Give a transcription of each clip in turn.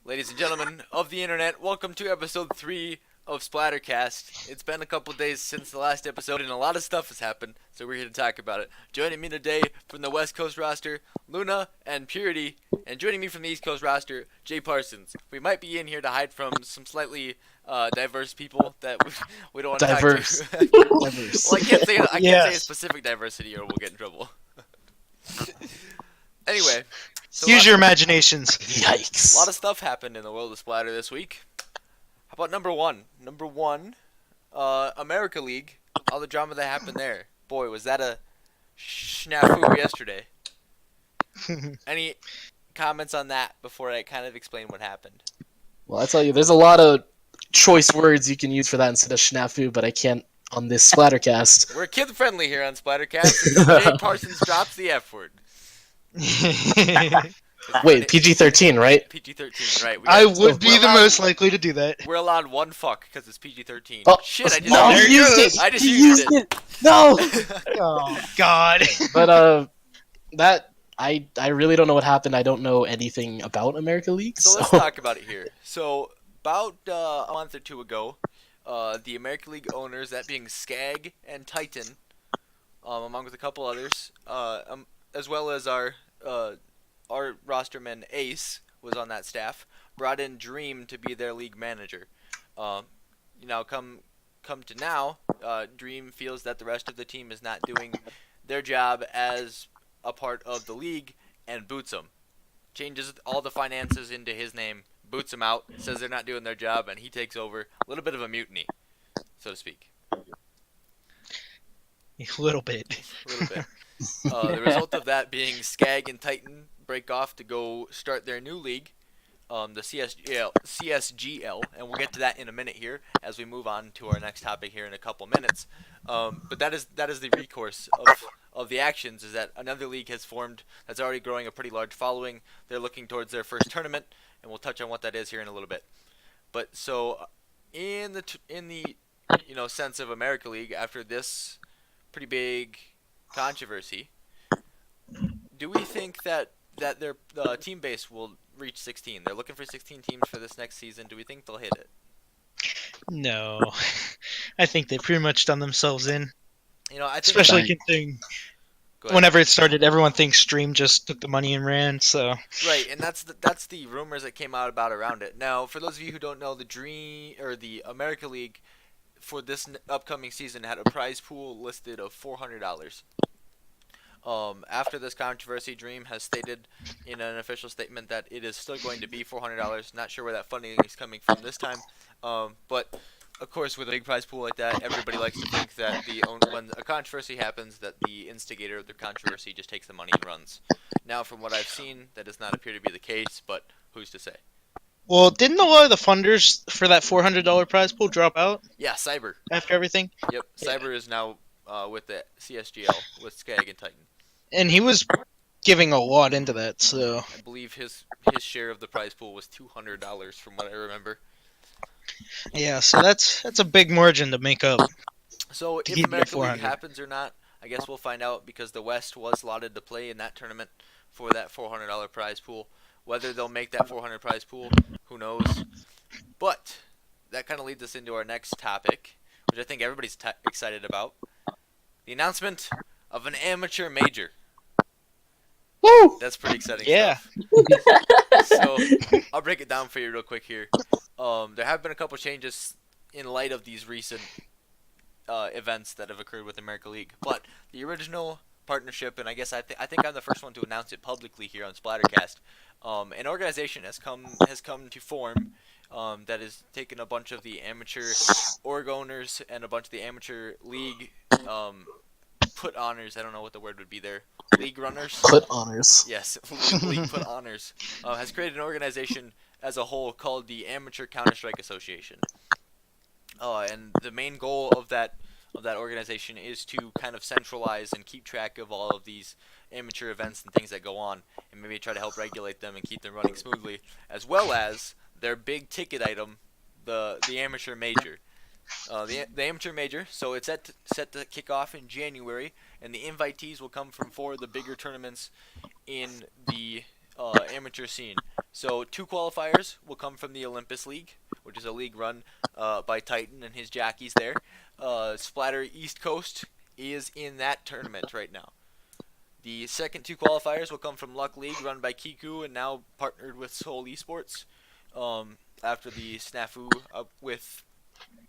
Ladies and gentlemen of the internet, welcome to episode 3 of SplattRCast. It's been a couple days since the last episode and a lot of stuff has happened, so we're here to talk about it. Joining me today from the West Coast roster, Luna and PuriT, and joining me from the East Coast roster, Jay Parsons. We might be in here to hide from some slightly diverse people that we don't want to Diverse. talk to. Diverse. Well, I can't say a Yes. specific diversity or we'll get in trouble. Anyway. So Use your imaginations. Yikes. A lot of stuff happened in the world of Splatter this week. How about number one? Number one, America League. All the drama that happened there. Boy, was that a snafu yesterday. Any comments on that before I kind of explain what happened? Well, I tell you, there's a lot of choice words you can use for that instead of snafu, but I can't on this SplattRCast. We're kid friendly here on SplatterCast. Jay Parsons drops the F word. Wait, PG-13, right? PG-13, right? I would be the most likely to do that. We're allowed one fuck because it's PG-13. Oh, Shit, I just no, used he used it. it. I just He used used it. No. Oh God. But that I really don't know what happened. I don't know anything about America League. So let's talk about it here. So about a month or two ago, the American League owners, that being Skag and Titan, along with a couple others, as well as our rosterman Ace was on that staff, brought in Dream to be their league manager. Come to now, Dream feels that the rest of the team is not doing their job as a part of the league and boots them. Changes all the finances into his name, boots them out, says they're not doing their job, and he takes over. A little bit of a mutiny, so to speak. A little bit. A little bit. The result of that being Skag and Titan break off to go start their new league, the CSGL, and we'll get to that in a minute here as we move on to our next topic here in a couple minutes. But that is the recourse of the actions, is that another league has formed that's already growing a pretty large following. They're looking towards their first tournament, and we'll touch on what that is here in a little bit. But so in the sense of America League, after this pretty big controversy, do we think that their team base will reach 16? They're looking for 16 teams for this next season. Do we think they'll hit it? No. I think they've pretty much done themselves in. I think Especially considering whenever it started, everyone thinks Stream just took the money and ran. So right, and that's the rumors that came out about around it. Now, for those of you who don't know, the America League for this upcoming season had a prize pool listed of $400. After this controversy, Dream has stated in an official statement that it is still going to be $400. Not sure where that funding is coming from this time, but of course, with a big prize pool like that, everybody likes to think that when a controversy happens, that the instigator of the controversy just takes the money and runs. Now, from what I've seen, that does not appear to be the case, but who's to say? well, didn't a lot of the funders for that $400 prize pool drop out Yeah, Cyber. after everything? Yep, Cyber is now with the CSGL with Skag and Titan. And he was giving a lot into that. So I believe his share of the prize pool was $200 from what I remember. yeah, so that's a big margin to make up. So To if keep it at American League 400. happens or not, I guess we'll find out, because the West was slotted to play in that tournament for that $400 prize pool. Whether they'll make that $400 prize pool, who knows? But that kind of leads us into our next topic, which I think everybody's excited about. The announcement of an amateur major. Woo! That's pretty exciting Yeah. stuff. So I'll break it down for you real quick here. There have been a couple changes in light of these recent events that have occurred with America League. But the original partnership, and I guess I think I'm the first one to announce it publicly here on SplatRCast. An organization has come to form that has taken a bunch of the amateur org owners and a bunch of the amateur league put honors. I don't know what the word would be there. League runners. Put honors. Yes, league put honors. Has created an organization as a whole called the Amateur Counter-Strike Association. And the main goal of that organization is to kind of centralize and keep track of all of these amateur events and things that go on, and maybe try to help regulate them and keep them running smoothly, as well as their big ticket item, the amateur major. The amateur major, so it's set to kick off in January, and the invitees will come from 4 of the bigger tournaments in the amateur scene. So 2 qualifiers will come from the Olympus League, which is a league run by Titan and his jockeys there. Splatter East Coast is in that tournament right now. The second 2 qualifiers will come from Luck League, run by Kiku and now partnered with Seoul Esports. After the snafu with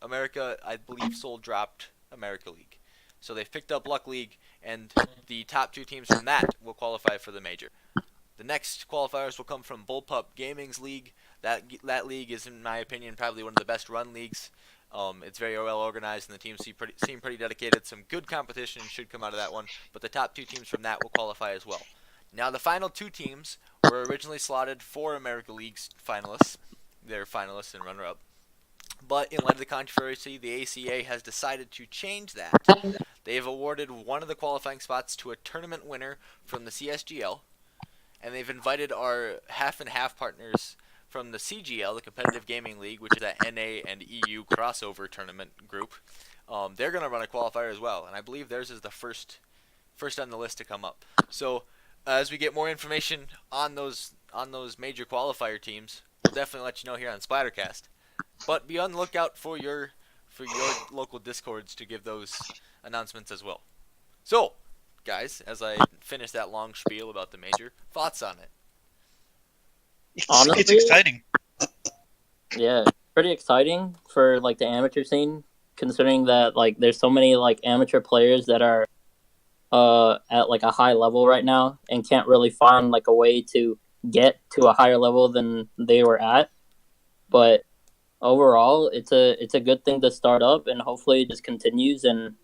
America, I believe Seoul dropped America League. So they've picked up Luck League, and the top 2 teams from that will qualify for the major. The next qualifiers will come from Bullpup Gaming's league. That league is, in my opinion, probably one of the best run leagues. It's very well organized, and the teams seem pretty dedicated. Some good competition should come out of that one, but the top 2 teams from that will qualify as well. Now, the final 2 teams were originally slotted for America League's finalists. They're finalists and runner-up. But in light of the controversy, the ACA has decided to change that. They have awarded one of the qualifying spots to a tournament winner from the CSGL, and they've invited our half and half partners from the CGL, the Competitive Gaming League, which is that NA and EU crossover tournament group. They're going to run a qualifier as well, and I believe theirs is the first on the list to come up. So as we get more information on those major qualifier teams, we'll definitely let you know here on SplattRCast. But be on the lookout for your local Discords to give those announcements as well. So, guys, as I finish that long spiel about the major, thoughts on it? It's exciting. Yeah, pretty exciting for like the amateur scene, considering that like there's so many like amateur players that are at like a high level right now and can't really find like a way to get to a higher level than they were at. But overall, it's a good thing to start up, and hopefully it just continues and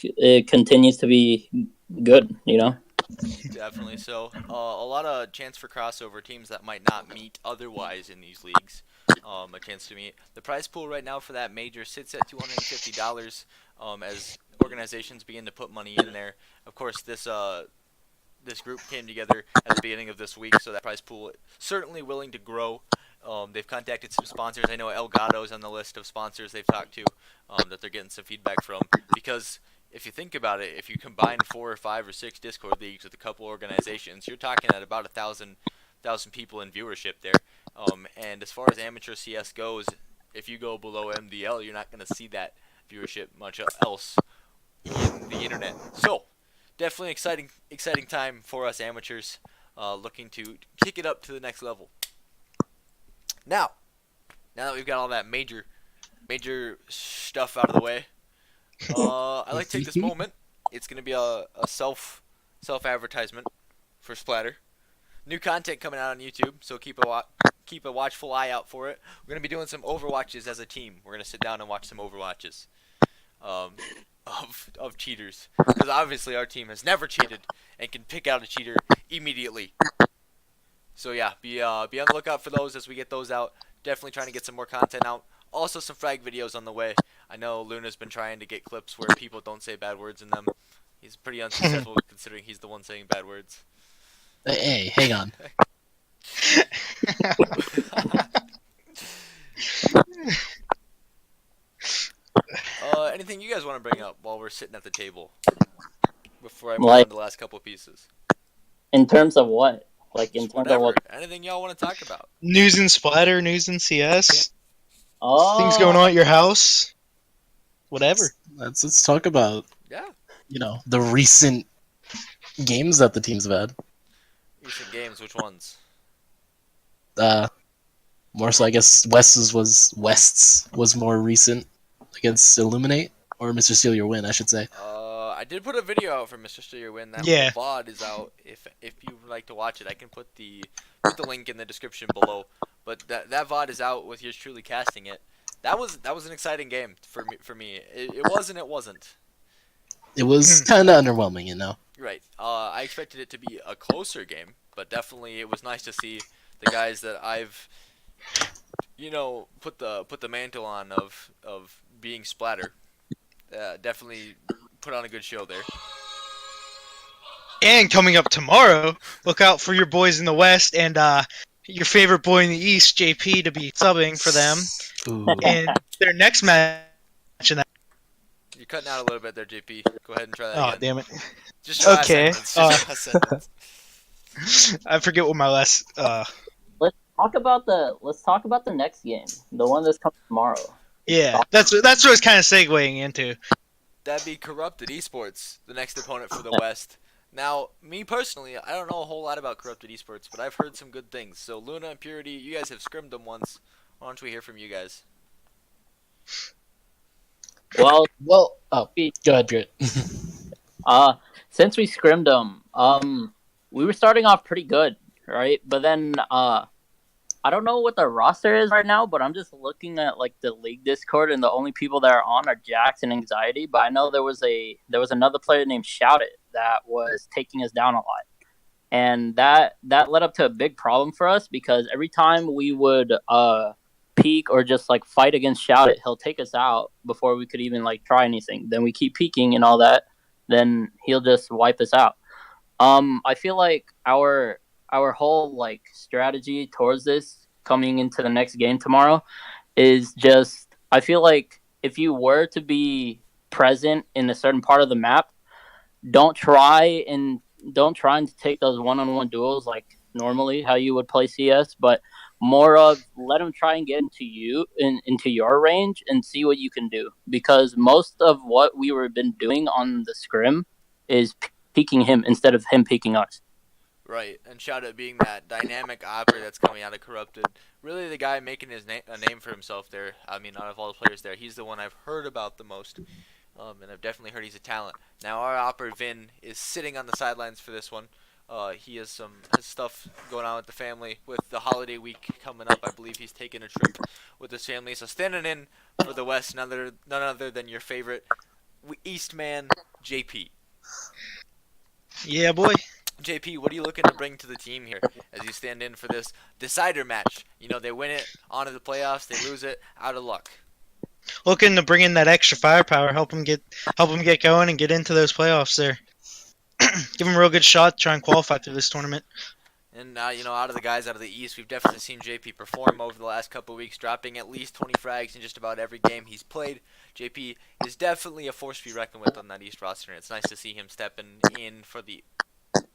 it continues to be good, you know? Definitely. So, a lot of chance for crossover teams that might not meet otherwise in these leagues. A chance to meet. The prize pool right now for that major sits at $250. As organizations begin to put money in there. Of course, this group came together at the beginning of this week, so that prize pool certainly willing to grow. They've contacted some sponsors. I know Elgato's on the list of sponsors they've talked to that they're getting some feedback from. Because if you think about it, if you combine 4 or 5 or 6 Discord leagues with a couple organizations, you're talking at about 1,000 people in viewership there. And as far as amateur CS goes, if you go below MDL, you're not going to see that viewership much else in the internet. So, definitely exciting time for us amateurs looking to kick it up to the next level. Now that we've got all that major stuff out of the way, I'd like to take this moment. It's going to be a self advertisement for Splatter. New content coming out on YouTube, so keep a watchful eye out for it. We're going to be doing some Overwatches as a team. We're going to sit down and watch some Overwatches of cheaters, because obviously our team has never cheated and can pick out a cheater immediately. So yeah, be on the lookout for those as we get those out. Definitely trying to get some more content out. Also some frag videos on the way. I know Luna's been trying to get clips where people don't say bad words in them. He's pretty unsuccessful considering he's the one saying bad words. Hey, hang on. Anything you guys want to bring up while we're sitting at the table before I move on to the last couple pieces? In terms of what? Like in terms Whatever. of what? Anything y'all want to talk about? News in Splatter, news in CS, Oh, things going on at your house, whatever. Let's talk about Yeah. The recent games that the teams have had. Recent games, which ones? More so, I guess West's was more recent against Illuminate, or Mr. Steal Your Win, I should say. I did put a video out for Mr. Steal Your Win. That Yeah. VOD is out. If you would like to watch it, I can put the link in the description below. But that VOD is out with yours truly casting it. That was an exciting game for me. It was and it wasn't. It was kind of underwhelming, Right. I expected it to be a closer game, but definitely it was nice to see the guys that I've put the mantle on of being Splatter. Definitely put on a good show there. And coming up tomorrow, look out for your boys in the West and your favorite boy in the East, JP, to be subbing for them. Ooh. And their next match. You're cutting out a little bit there, JP. Go ahead and try that Oh, again. damn it. Just your last Okay, sentence. Just your last sentence. I forget what my last. Let's talk about the next game, the one that's coming tomorrow. Yeah, that's what I was kind of segueing into. That'd be Corrupted Esports, the next opponent for the West. Now, me personally, I don't know a whole lot about Corrupted Esports, but I've heard some good things. So Luna and PuriT, you guys have scrimmed them once. Why don't we hear from you guys? Well, Well, oh, go ahead, Grit. since we scrimmed them, we were starting off pretty good, right? But then, I don't know what the roster is right now, but I'm just looking at like the league Discord, and the only people that are on are Jax and Anxiety. But I know there was another player named Shout It that was taking us down a lot, and that led up to a big problem for us because every time we would peek or just like fight against Shout It, he'll take us out before we could even like try anything. Then we keep peeking and all that, then he'll just wipe us out. I feel like our whole like strategy towards this coming into the next game tomorrow is just, I feel like if you were to be present in a certain part of the map, don't try and take those one-on-one duels like normally how you would play CS, but more of let them try and get into your range and see what you can do, because most of what we were been doing on the scrim is peeking him instead of him peeking us. Right, and Shout It being that dynamic operator that's coming out of Corrupted. Really the guy making his a name for himself there. I mean, out of all the players there, he's the one I've heard about the most. And I've definitely heard he's a talent. Now, our operator Vin is sitting on the sidelines for this one. He has some stuff going on with the family. With the holiday week coming up, I believe he's taking a trip with his family. So standing in for the West, none other than your favorite Eastman, JP. Yeah, boy. JP, what are you looking to bring to the team here as you stand in for this decider match? You know, they win it, on to the playoffs, they lose it, out of luck. Looking to bring in that extra firepower, help them get going and get into those playoffs there. Give them a real good shot to try and qualify through this tournament. And, you know, out of the guys out of the East, we've definitely seen JP perform over the last couple of weeks, dropping at least 20 frags in just about every game he's played. JP is definitely a force to be reckoned with on that East roster, and it's nice to see him stepping in for the...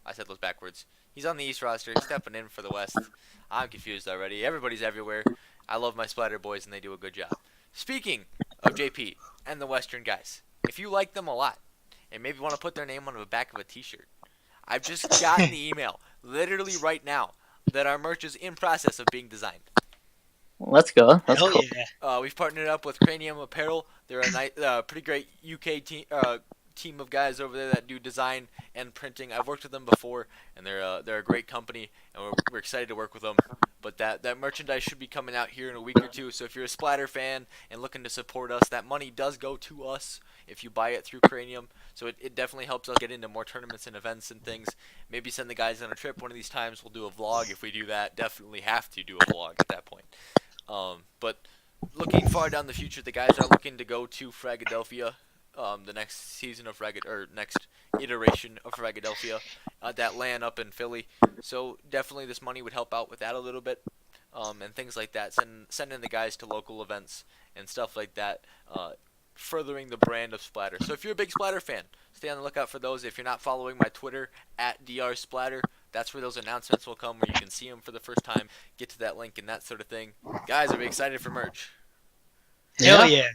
I said those backwards. He's on the East roster, stepping in for the West. I'm confused already. Everybody's everywhere. I love my Splatter boys, and they do a good job. Speaking of JP and the Western guys, if you like them a lot, and maybe want to put their name on the back of a t-shirt, I've just gotten the email, literally right now, that our merch is in process of being designed. Let's go. That's Hell cool. yeah. We've partnered up with Cranium Apparel. They're a pretty great UK team of guys over there that do design and printing. I've worked with them before, and they're a great company, and we're excited to work with them. But that merchandise should be coming out here in a week or two. So if you're a Splatter fan and looking to support us, that money does go to us if you buy it through Cranium. So it definitely helps us get into more tournaments and events and things. Maybe send the guys on a trip one of these times. We'll do a vlog if we do that. Definitely have to do a vlog at that point. But looking far down the future, the guys are looking to go to Fragadelphia. The next season of next iteration of Fragadelphia, that land up in Philly. So definitely this money would help out with that a little bit, and things like that. Sending the guys to local events and stuff like that, furthering the brand of Splatter. So if you're a big Splatter fan, stay on the lookout for those. If you're not following my Twitter @DRSplatter, that's where those announcements will come, where you can see them for the first time, get to that link and that sort of thing. Guys, are we excited for merch? Hell yeah.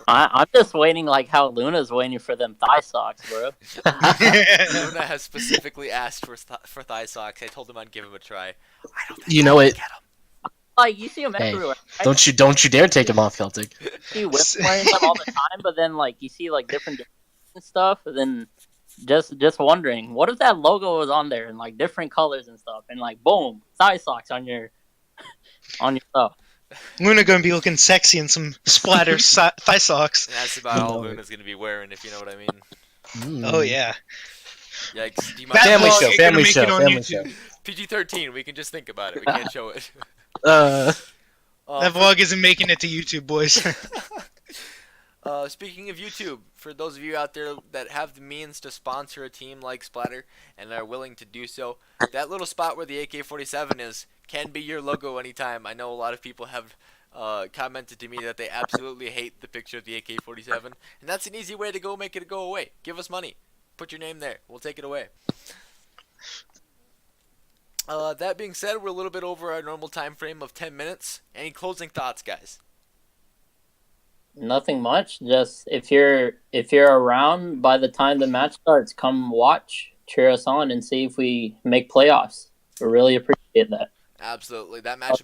I'm just waiting like how Luna's waiting for them thigh socks, bro. Luna has specifically asked for thigh socks. I told him I'd give him a try. I don't think You know I it. can get 'em. Like you see them Hey, everywhere. Don't you dare take him off, Celtic. You see women wearing them all the time, but then like you see like different and stuff, and then just wondering, what if that logo was on there in like different colors and stuff, and like boom, thigh socks on your stuff. Luna gonna be looking sexy in some Splatter thigh socks. That's about all No. Luna's gonna be wearing, if you know what I mean. Oh yeah. Yikes. That Family vlog show, ain't gonna family make show, it on family YouTube. show. PG-13. We can just think about it. We can't show it. That vlog isn't making it to YouTube, boys. Speaking of YouTube, for those of you out there that have the means to sponsor a team like Splatter and are willing to do so, that little spot where the AK-47 is can be your logo anytime. I know a lot of people have commented to me that they absolutely hate the picture of the AK-47, and that's an easy way to make it go away. Give us money. Put your name there. We'll take it away. That being said, we're a little bit over our normal time frame of 10 minutes. Any closing thoughts, guys? Nothing much. Just if you're around by the time the match starts, come watch, cheer us on, and see if we make playoffs. We really appreciate that. Absolutely. That match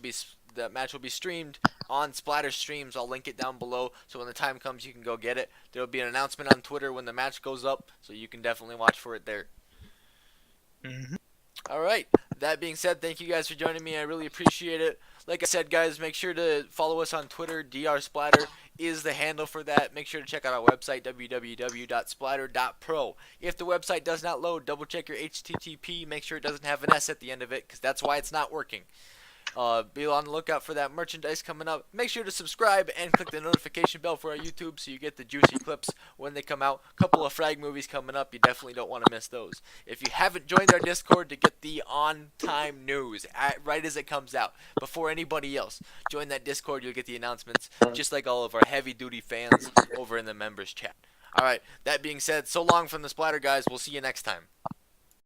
will be streamed on Splatter Streams. I'll link it down below, so when the time comes, you can go get it. There will be an announcement on Twitter when the match goes up, so you can definitely watch for it there. Hmm. All right. That being said, thank you guys for joining me. I really appreciate it. Like I said, guys, make sure to follow us on Twitter. drsplatter is the handle for that. Make sure to check out our website, www.splatter.pro. If the website does not load, double check your HTTP. Make sure it doesn't have an S at the end of it, because that's why it's not working. Be on the lookout for that merchandise coming up. Make sure to subscribe and click the notification bell for our YouTube so you get the juicy clips when they come out. Couple of frag movies coming up. You definitely don't want to miss those. If you haven't joined our Discord to get the on-time news right as it comes out, before anybody else, join that Discord. You'll get the announcements just like all of our heavy-duty fans over in the members chat. Alright, that being said, so long from the Splatter guys. We'll see you next time.